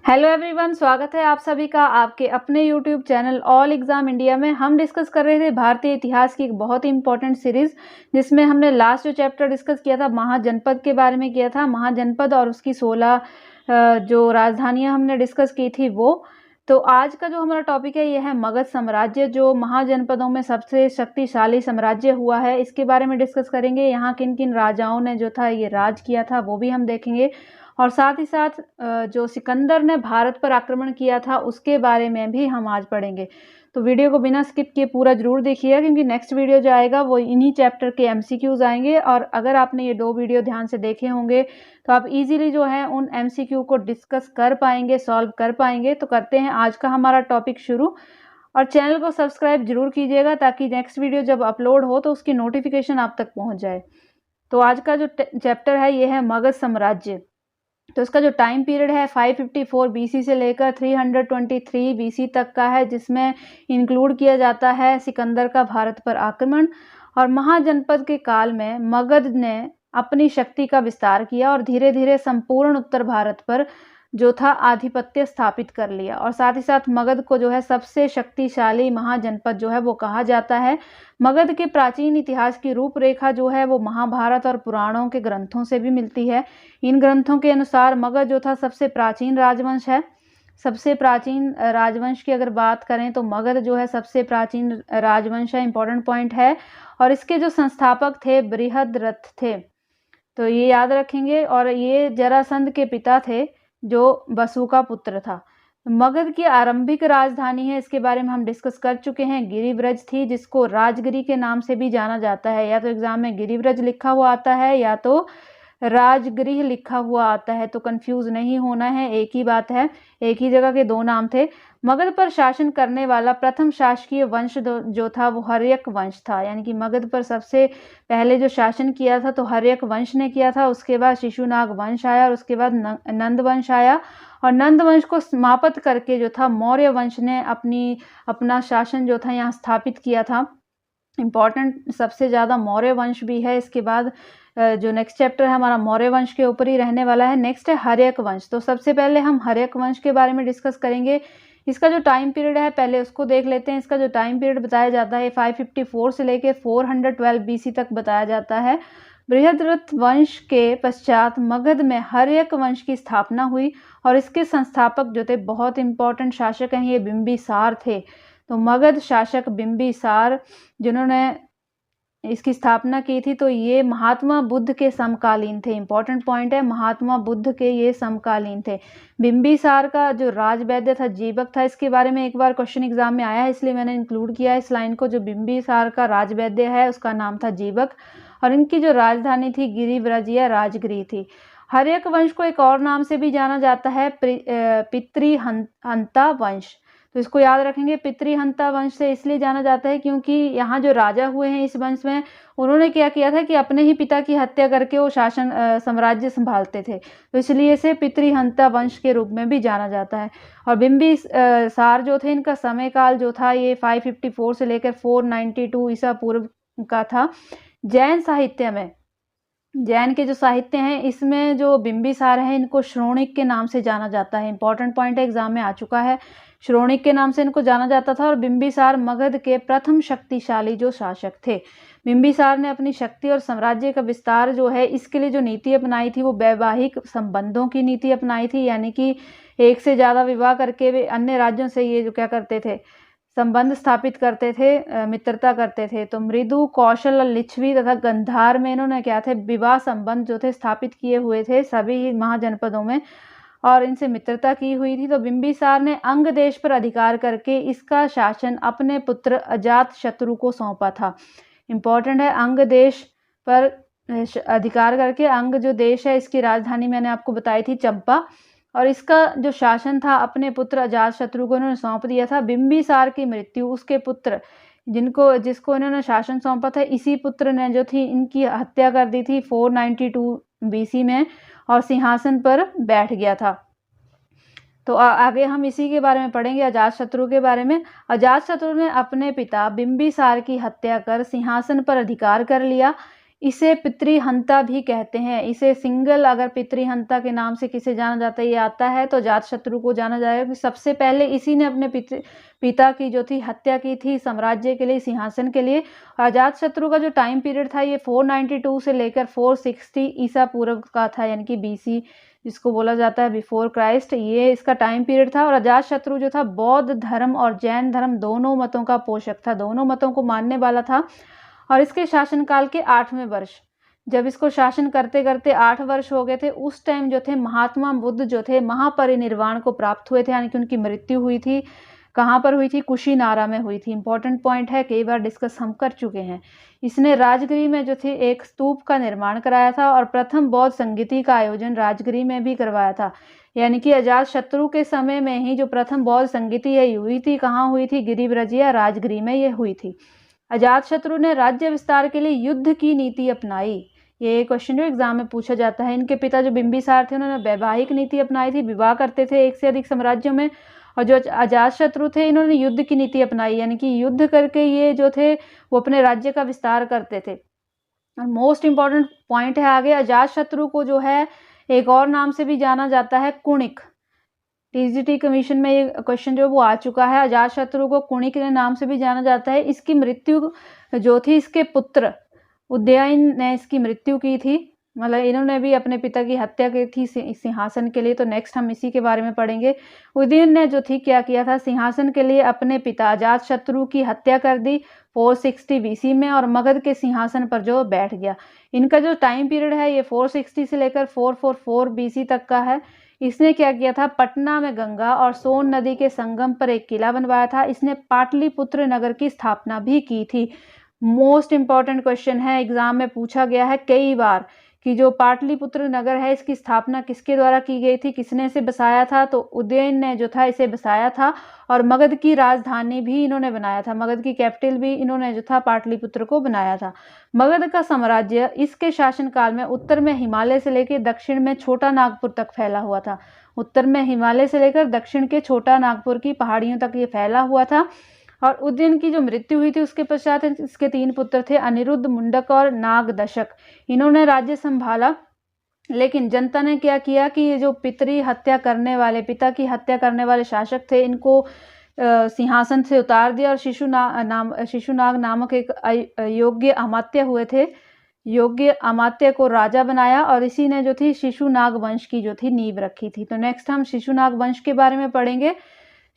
Hello everyone, स्वागत है आप सभी का आपके अपने YouTube channel all exam India में। हम डिस्कस कर रहे थे भारतीय इतिहास की एक बहुत ही इंपॉर्टेंट सीरीज, जिसमें हमने लास्ट जो चैप्टर डिस्कस किया था महाजनपद के बारे में किया था। महाजनपद और उसकी 16 जो राजधानियां हमने डिस्कस की थी वो। तो आज का जो हमारा टॉपिक है ये है मगध साम्राज्य, जो महाजनपदों में सबसे शक्तिशाली साम्राज्य हुआ है। इसके बारे में डिस्कस करेंगे। यहाँ किन किन राजाओं ने जो था ये राज किया था वो भी हम देखेंगे, और साथ ही साथ जो सिकंदर ने भारत पर आक्रमण किया था उसके बारे में भी हम आज पढ़ेंगे। तो वीडियो को बिना स्किप किए पूरा जरूर देखिएगा, क्योंकि नेक्स्ट वीडियो जो आएगा वो इन्हीं चैप्टर के एमसीक्यूज आएंगे। और अगर आपने ये 2 वीडियो ध्यान से देखे होंगे तो आप इजीली जो है उन एमसीक्यू को डिस्कस कर पाएंगे, सॉल्व कर पाएंगे। तो करते हैं आज का हमारा टॉपिक शुरू, और चैनल को सब्सक्राइब जरूर कीजिएगा ताकि नेक्स्ट वीडियो जब अपलोड हो तो उसकी नोटिफिकेशन आप तक पहुंच जाए। तो आज का जो चैप्टर है ये है मगध साम्राज्य। तो इसका जो टाइम पीरियड है 554 बीसी से लेकर 323 बीसी तक का है, जिसमें इंक्लूड किया जाता है सिकंदर का भारत पर आक्रमण। और महाजनपद के काल में मगध ने अपनी शक्ति का विस्तार किया और धीरे धीरे संपूर्ण उत्तर भारत पर जो था आधिपत्य स्थापित कर लिया। और साथ ही साथ मगध को जो है सबसे शक्तिशाली महाजनपद जो है वो कहा जाता है। मगध के प्राचीन इतिहास की रूपरेखा जो है वो महाभारत और पुराणों के ग्रंथों से भी मिलती है। इन ग्रंथों के अनुसार मगध जो था सबसे प्राचीन राजवंश है। सबसे प्राचीन राजवंश की अगर बात करें तो मगध जो है सबसे प्राचीन राजवंश है, इंपॉर्टेंट पॉइंट है। और इसके जो संस्थापक थे बृहद्रथ थे, तो ये याद रखेंगे। और ये जरासंध के पिता थे जो वसु का पुत्र था। मगध की आरंभिक राजधानी है, इसके बारे में हम डिस्कस कर चुके हैं, गिरिव्रज थी, जिसको राजगिरी के नाम से भी जाना जाता है। या तो एग्जाम में गिरिव्रज लिखा हुआ आता है या तो राजगृह लिखा हुआ आता है, तो कंफ्यूज नहीं होना है, एक ही बात है, एक ही जगह के 2 नाम थे। मगध पर शासन करने वाला प्रथम शासकीय वंश जो था वो हर्यक वंश था। यानी कि मगध पर सबसे पहले जो शासन किया था तो हर्यक वंश ने किया था। उसके बाद शिशुनाग वंश आया और उसके बाद नंद वंश आया। और नंद वंश को समाप्त करके जो था मौर्य वंश ने अपना शासन जो था यहाँ स्थापित किया था। इम्पॉर्टेंट सबसे ज़्यादा मौर्य वंश भी है। इसके बाद जो नेक्स्ट चैप्टर है हमारा मौर्य वंश के ऊपर ही रहने वाला है। नेक्स्ट है हर्यक वंश। तो सबसे पहले हम हर्यक वंश के बारे में डिस्कस करेंगे। इसका जो टाइम पीरियड है पहले उसको देख लेते हैं। इसका जो टाइम पीरियड बताया जाता है 554 से लेकर 412 बीसी तक बताया जाता है। बृहद्रथ वंश के पश्चात मगध में हर्यक वंश की स्थापना हुई, और इसके संस्थापक जो थे बहुत इंपॉर्टेंट शासक हैं, ये बिंबिसार थे। तो मगध शासक बिंबिसार जिन्होंने इसकी स्थापना की थी, तो ये महात्मा बुद्ध के समकालीन थे। इंपॉर्टेंट पॉइंट है, महात्मा बुद्ध के ये समकालीन थे। बिंबिसार का जो राजवैद्य था जीवक था। इसके बारे में एक बार क्वेश्चन एग्जाम में आया है, इसलिए मैंने इंक्लूड किया इस लाइन को। जो बिंबिसार का राजवैद्य है उसका नाम था जीवक, और इनकी जो राजधानी थी गिरिव्रज या राजगिरी थी। हर्यक वंश को एक और नाम से भी जाना जाता है पितृहंता वंश। तो इसको याद रखेंगे, पितृहंता वंश से इसलिए जाना जाता है क्योंकि यहाँ जो राजा हुए हैं इस वंश में, उन्होंने क्या किया था कि अपने ही पिता की हत्या करके वो साम्राज्य संभालते थे, तो इसलिए इसे पितृहंता वंश के रूप में भी जाना जाता है। और बिंबिसार जो थे, इनका समय काल जो था ये 554 से लेकर 492 ईसा पूर्व का था। जैन साहित्य में, जैन के जो साहित्य हैं इसमें जो बिंबिसार है इनको श्रोणिक के नाम से जाना जाता है। इंपॉर्टेंट पॉइंट है, एग्जाम में आ चुका है। श्रोणिक के नाम से इनको जाना जाता था। और बिंबिसार मगध के प्रथम शक्तिशाली जो शासक थे। बिंबिसार ने अपनी शक्ति और साम्राज्य का विस्तार जो है इसके लिए जो नीति अपनाई थी वो वैवाहिक संबंधों की नीति अपनाई थी। यानी कि एक से ज्यादा विवाह करके वे अन्य राज्यों से ये जो क्या करते थे, संबंध स्थापित करते थे, मित्रता करते थे। तो मृदु, कौशल, लिच्छवी तथा गंधार में इन्होंने क्या थे, विवाह संबंध जो थे स्थापित किए हुए थे सभी महाजनपदों में, और इनसे मित्रता की हुई थी। तो बिंबिसार ने अंग देश पर अधिकार करके इसका शासन अपने पुत्र अजात शत्रु को सौंपा था। इंपॉर्टेंट है, अंग देश पर अधिकार करके, अंग जो देश है इसकी राजधानी मैंने आपको बताई थी चंपा, और इसका जो शासन था अपने पुत्र अजातशत्रु को इन्होंने सौंप दिया था। बिंबिसार की मृत्यु उसके पुत्र जिसको इन्होंने शासन सौंपा था, इसी पुत्र ने जो थी इनकी हत्या कर दी थी 492 बीसी में, और सिंहासन पर बैठ गया था। तो आगे हम इसी के बारे में पढ़ेंगे, अजातशत्रु के बारे में। अजातशत्रु ने अपने पिता बिंबिसार की हत्या कर सिंहासन पर अधिकार कर लिया। इसे पितृहंता भी कहते हैं। इसे सिंगल अगर पितृहंता के नाम से किसे जाना जाता है, ये आता है तो अजातशत्रु को जाना जाएगा कि सबसे पहले इसी ने अपने पिता की जो थी हत्या की थी साम्राज्य के लिए, सिंहासन के लिए। अजातशत्रु का जो टाइम पीरियड था ये 492 से लेकर 460 ईसा पूर्व का था, यानी कि बीसी जिसको बोला जाता है बिफोर क्राइस्ट, ये इसका टाइम पीरियड था। और अजातशत्रु जो था बौद्ध धर्म और जैन धर्म दोनों मतों का पोषक था, दोनों मतों को मानने वाला था। और इसके शासनकाल के 8वें वर्ष, जब इसको शासन करते करते 8 वर्ष हो गए थे, उस टाइम जो थे महात्मा बुद्ध जो थे महापरिनिर्वाण को प्राप्त हुए थे, यानी कि उनकी मृत्यु हुई थी। कहाँ पर हुई थी? कुशीनारा में हुई थी। इंपॉर्टेंट पॉइंट है, कई बार डिस्कस हम कर चुके हैं। इसने राजगिरी में जो थे एक स्तूप का निर्माण कराया था और प्रथम बौद्ध संगीति का आयोजन राजगिरी में भी करवाया था। यानी कि अजातशत्रु के समय में ही जो प्रथम बौद्ध संगीति है हुई थी, कहाँ हुई थी? गिरिब्रज या राजगिरी में ये हुई थी। अजातशत्रु ने राज्य विस्तार के लिए युद्ध की नीति अपनाई। ये क्वेश्चन जो एग्जाम में पूछा जाता है। इनके पिता जो बिंबिसार थे उन्होंने वैवाहिक नीति अपनाई थी, विवाह करते थे एक से अधिक साम्राज्यों में। और जो अजातशत्रु थे इन्होंने युद्ध की नीति अपनाई, यानी कि युद्ध करके ये जो थे वो अपने राज्य का विस्तार करते थे। और मोस्ट इंपॉर्टेंट पॉइंट है आगे, अजातशत्रु को जो है एक और नाम से भी जाना जाता है कुणिक। टीजीटी कमीशन में ये क्वेश्चन जो वो आ चुका है। अजातशत्रु को कुणिक के नाम से भी जाना जाता है। इसकी मृत्यु जो थी इसके पुत्र उदयन ने इसकी मृत्यु की थी, मतलब इन्होंने भी अपने पिता की हत्या की थी सिंहासन के लिए। तो नेक्स्ट हम इसी के बारे में पढ़ेंगे। उदयन ने जो थी क्या किया था, सिंहासन के लिए अपने पिता अजातशत्रु की हत्या कर दी 460 बीसी में और मगध के सिंहासन पर जो बैठ गया। इनका जो टाइम पीरियड है ये 460 से लेकर 444 बीसी तक का है। इसने क्या किया था, पटना में गंगा और सोन नदी के संगम पर एक किला बनवाया था। इसने पाटलिपुत्र नगर की स्थापना भी की थी। मोस्ट इंपॉर्टेंट क्वेश्चन है, एग्जाम में पूछा गया है कई बार कि जो पाटलिपुत्र नगर है इसकी स्थापना किसके द्वारा की गई थी, किसने इसे बसाया था? तो उदयन ने जो था इसे बसाया था। और मगध की राजधानी भी इन्होंने बनाया था, मगध की कैपिटल भी इन्होंने जो था पाटलिपुत्र को बनाया था। मगध का साम्राज्य इसके शासनकाल में उत्तर में हिमालय से लेकर दक्षिण में छोटा नागपुर तक फैला हुआ था। उत्तर में हिमालय से लेकर दक्षिण के छोटा नागपुर की पहाड़ियों तक ये फैला हुआ था। और उदयन की जो मृत्यु हुई थी उसके पश्चात इसके 3 पुत्र थे, अनिरुद्ध, मुंडक और नागदशक। इन्होंने राज्य संभाला। लेकिन जनता ने क्या किया कि ये जो पिता की हत्या करने वाले शासक थे, इनको सिंहासन से उतार दिया और शिशुनाग नामक एक योग्य अमात्य हुए थे, योग्य अमात्य को राजा बनाया और इसी ने जो थी शिशुनाग वंश की जो थी नींव रखी थी। तो नेक्स्ट हम शिशुनाग वंश के बारे में पढ़ेंगे।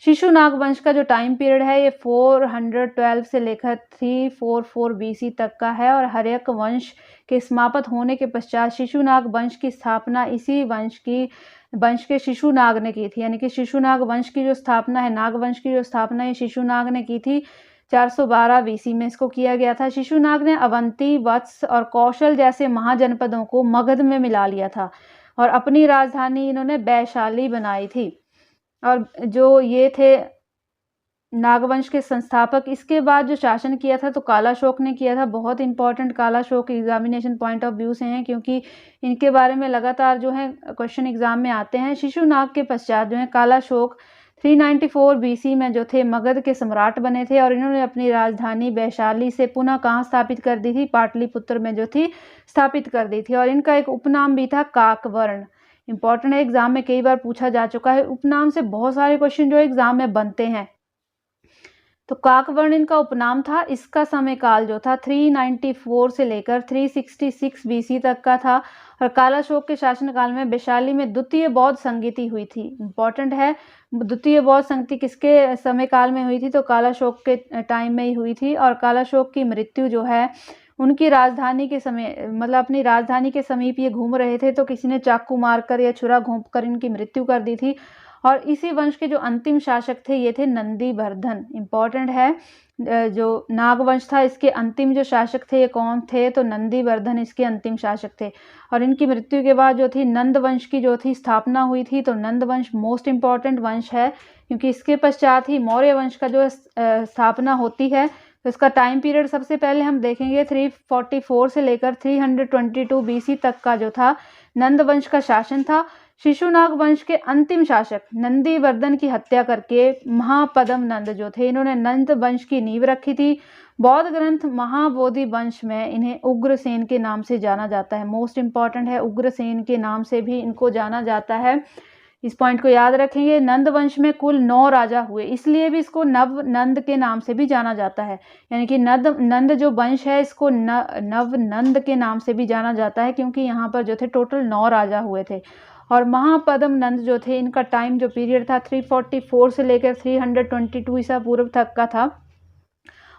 शिशुनाग वंश का जो टाइम पीरियड है ये 412 से लेकर 344 बीसी तक का है। और हर्यक वंश के समाप्त होने के पश्चात शिशुनाग वंश की स्थापना इसी वंश के शिशुनाग ने की थी। यानी कि शिशुनाग वंश की जो स्थापना है, नाग वंश की जो स्थापना है शिशुनाग ने की थी 412 बीसी में इसको किया गया था। शिशुनाग ने अवंती, वत्स और कौशल जैसे महाजनपदों को मगध में मिला लिया था और अपनी राजधानी इन्होंने वैशाली बनाई थी। और जो ये थे नागवंश के संस्थापक, इसके बाद जो शासन किया था तो कालाशोक ने किया था। बहुत important Kalashoka examination point of view से हैं, क्योंकि इनके बारे में लगातार जो है क्वेश्चन एग्जाम में आते हैं। शिशुनाग के पश्चात जो है कालाशोक 394 बीसी में जो थे मगध के सम्राट बने थे और इन्होंने अपनी राजधानी वैशाली से पुनः कहाँ स्थापित कर दी थी, पाटलिपुत्र में जो थी स्थापित कर दी थी। और इनका एक उपनाम भी था काकवर्ण। इंपॉर्टेंट है, एग्जाम में कई बार पूछा जा चुका है। उपनाम से बहुत सारे क्वेश्चन जो एग्जाम में बनते हैं। तो काकवर्ण इनका उपनाम था। इसका समय काल जो था 394 से लेकर 366 बीसी तक का था। और कालाशोक के शासनकाल में वैशाली में द्वितीय बौद्ध संगीति हुई थी। इंपॉर्टेंट है, द्वितीय बौद्ध संगीति किसके समय काल में हुई थी, तो कालाशोक के टाइम में ही हुई थी। और कालाशोक की मृत्यु जो है उनकी राजधानी के समय, मतलब अपनी राजधानी के समीप ये घूम रहे थे तो किसी ने चाकू मारकर या छुरा घोंपकर इनकी मृत्यु कर दी थी। और इसी वंश के जो अंतिम शासक थे ये थे नंदीवर्धन। इंपॉर्टेंट है, जो नागवंश था इसके अंतिम जो शासक थे ये कौन थे, तो नंदीवर्धन इसके अंतिम शासक थे। और इनकी मृत्यु के बाद जो थी नंद वंश की जो थी स्थापना हुई थी। तो नंद वंश मोस्ट इंपॉर्टेंट वंश है, क्योंकि इसके पश्चात ही मौर्य वंश का जो स्थापना होती है। तो इसका टाइम पीरियड सबसे पहले हम देखेंगे 344 से लेकर 322 बीसी तक का जो था नंद वंश का शासन था। शिशुनाग वंश के अंतिम शासक नंदीवर्धन की हत्या करके महापद्म नंद जो थे, इन्होंने नंद वंश की नींव रखी थी। बौद्ध ग्रंथ महाबोधि वंश में इन्हें उग्रसेन के नाम से जाना जाता है। मोस्ट इंपॉर्टेंट है, उग्रसेन के नाम से भी इनको जाना जाता है। इस पॉइंट को याद रखेंगे। नंद वंश में कुल 9 राजा हुए, इसलिए भी इसको नव नंद के नाम से भी जाना जाता है। यानी कि नंद जो वंश है इसको नव नंद के नाम से भी जाना जाता है, क्योंकि यहाँ पर जो थे टोटल 9 राजा हुए थे। और महापद्म नंद जो थे, इनका टाइम जो पीरियड था 344 से लेकर 322 ईसा पूर्व तक का था।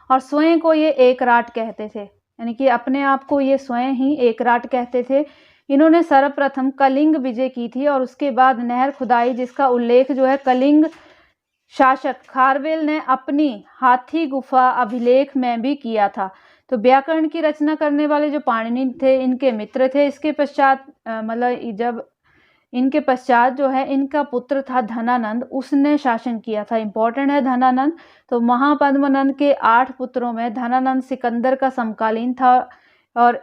और स्वयं को ये एकराट कहते थे, यानी कि अपने आप को ये स्वयं ही एकराट कहते थे। इन्होंने सर्वप्रथम कलिंग विजय की थी और उसके बाद नहर खुदाई, जिसका उल्लेख जो है कलिंग शासक खारवेल ने अपनी हाथी गुफा अभिलेख में भी किया था। तो व्याकरण की रचना करने वाले जो पाणिनि थे, इनके मित्र थे। इसके पश्चात मतलब जब इनके पश्चात जो है इनका पुत्र था धनानंद, उसने शासन किया था। इंपॉर्टेंट है धनानंद। तो महापद्म नंद के 8 पुत्रों में धनानंद सिकंदर का समकालीन था और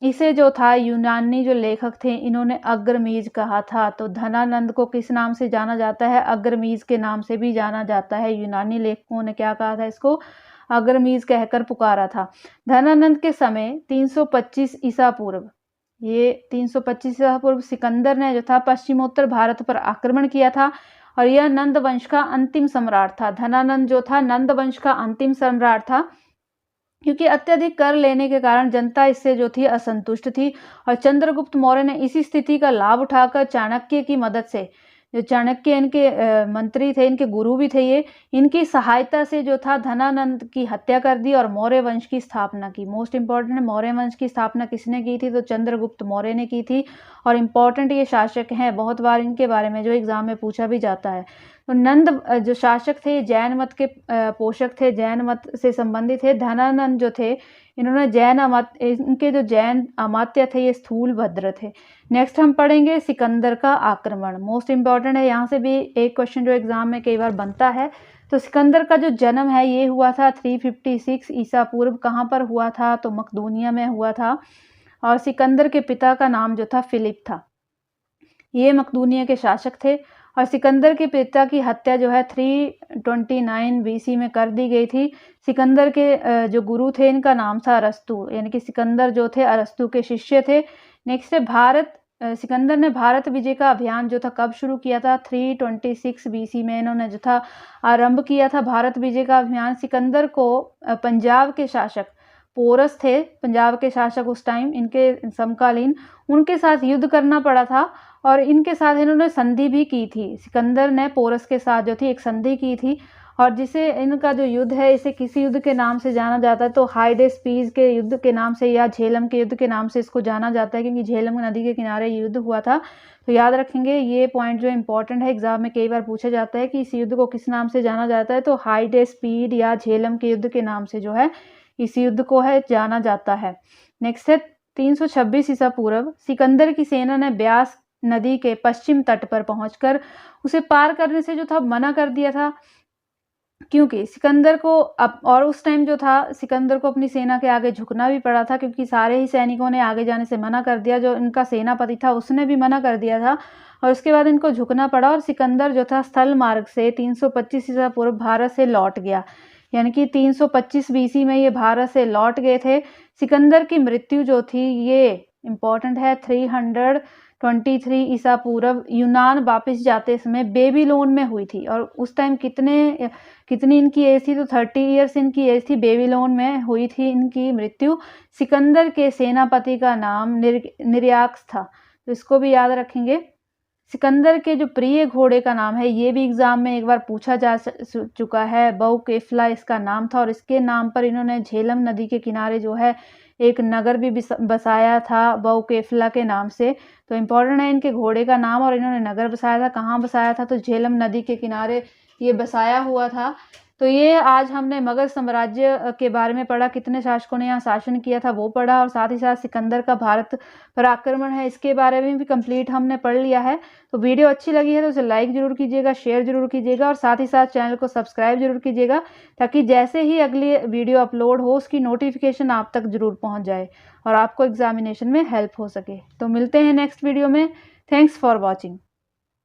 इसे जो था यूनानी जो लेखक थे इन्होंने अग्रमीज कहा था। तो धनानंद को किस नाम से जाना जाता है? अग्रमीज के नाम से भी जाना जाता है। यूनानी लेखकों ने क्या कहा था? इसको अग्रमीज कहकर पुकारा था। धनानंद के समय 325 ईसा पूर्व, ये 325 ईसा पूर्व सिकंदर ने जो था पश्चिमोत्तर भारत पर आक्रमण किया था और यह नंद वंश का अंतिम सम्राट था। धनानंद जो था नंद वंश का अंतिम सम्राट था, क्योंकि अत्यधिक कर लेने के कारण जनता इससे जो थी असंतुष्ट थी। और चंद्रगुप्त मौर्य ने इसी स्थिति का लाभ उठाकर चाणक्य की मदद से, जो चाणक्य इनके मंत्री थे, इनके गुरु भी थे ये, इनकी सहायता से जो था धनानंद की हत्या कर दी और मौर्य वंश की स्थापना की। मोस्ट इंपॉर्टेंट है, मौर्य वंश की स्थापना किसने की थी? तो चंद्रगुप्त मौर्य ने की थी। और इम्पॉर्टेंट ये शासक हैं, बहुत बार इनके बारे में जो एग्जाम में पूछा भी जाता है। तो नंद जो शासक थे जैन मत के पोषक थे, जैन मत से संबंधित थे। धनानंद जो थे इन्होंने जैन अमात्य, इनके जो जैन अमात्य थे ये स्थूलभद्र थे। नेक्स्ट हम पढ़ेंगे सिकंदर का आक्रमण। मोस्ट इंपॉर्टेंट है, यहाँ से भी एक क्वेश्चन जो एग्जाम में कई बार बनता है। तो सिकंदर का जो जन्म है ये हुआ था 356 ईसा पूर्व। कहाँ पर हुआ था? तो मकदूनिया में हुआ था। और सिकंदर के पिता का नाम जो था फिलिप था, ये मकदूनिया के शासक थे। और सिकंदर के पिता की हत्या जो है 329 बीसी में कर दी गई थी। सिकंदर के जो गुरु थे इनका नाम था अरस्तु, यानी कि सिकंदर जो थे अरस्तु के शिष्य थे। नेक्स्ट है सिकंदर ने भारत विजय का अभियान जो था कब शुरू किया था? 326 बीसी में इन्होंने जो था आरंभ किया था भारत विजय का अभियान। सिकंदर को पंजाब के शासक पोरस थे, पंजाब के शासक उस टाइम, इनके समकालीन, उनके साथ युद्ध करना पड़ा था और इनके साथ इन्होंने संधि भी की थी। सिकंदर ने पोरस के साथ जो थी एक संधि की थी और जिसे इनका जो युद्ध है इसे किसी युद्ध के नाम से जाना जाता है, तो हाइडेस्पीज के युद्ध के नाम से या झेलम के युद्ध के नाम से इसको जाना जाता है, क्योंकि झेलम नदी के किनारे युद्ध हुआ था। तो याद रखेंगे ये पॉइंट जो इंपॉर्टेंट है, एग्जाम में कई बार पूछा जाता है कि इस युद्ध को किस नाम से जाना जाता है। तो हाइडेस्पीड या झेलम के युद्ध के नाम से जो है इस युद्ध को है जाना जाता है। नेक्स्ट है 326 ईसा पूर्व। सिकंदर की सेना ने ब्यास नदी के पश्चिम तट पर पहुंचकर उसे पार करने से जो था मना कर दिया था, क्योंकि सिकंदर को और उस टाइम जो था सिकंदर को अपनी सेना के आगे झुकना भी पड़ा था, क्योंकि सारे ही सैनिकों ने आगे जाने से मना कर दिया। जो इनका सेनापति था उसने भी मना कर दिया था और उसके बाद इनको झुकना पड़ा और सिकंदर जो था स्थल मार्ग से 325 ईसा पूर्व भारत से लौट गया, यानी कि 325 बीसी में ये भारत से लौट गए थे। सिकंदर की मृत्यु जो थी ये इंपॉर्टेंट है 323 ईसा पूर्व यूनान वापस जाते समय बेबीलोन में हुई थी। और उस टाइम कितनी इनकी एज थी? तो 30 ईयर्स इनकी एज थी। बेबीलोन में हुई थी इनकी मृत्यु। सिकंदर के सेनापति का नाम निर्याक्स था, तो इसको भी याद रखेंगे। सिकंदर के जो प्रिय घोड़े का नाम है ये भी एग्जाम में एक बार पूछा जा चुका है, बहुकेफला इसका नाम था और इसके नाम पर इन्होंने झेलम नदी के किनारे जो है एक नगर भी बसाया था बहुकेफला के नाम से। तो इम्पोर्टेंट है इनके घोड़े का नाम और इन्होंने नगर बसाया था। कहाँ बसाया था? तो झेलम नदी के किनारे ये बसाया हुआ था। तो ये आज हमने मगध साम्राज्य के बारे में पढ़ा, कितने शासकों ने यहाँ शासन किया था वो पढ़ा, और साथ ही साथ सिकंदर का भारत पर आक्रमण है इसके बारे में भी कंप्लीट हमने पढ़ लिया है। तो वीडियो अच्छी लगी है तो उसे लाइक जरूर कीजिएगा, शेयर जरूर कीजिएगा और साथ ही साथ चैनल को सब्सक्राइब जरूर कीजिएगा, ताकि जैसे ही अगली वीडियो अपलोड हो उसकी नोटिफिकेशन आप तक जरूर पहुँच जाए और आपको एग्जामिनेशन में हेल्प हो सके। तो मिलते हैं नेक्स्ट वीडियो में। Thanks for watching.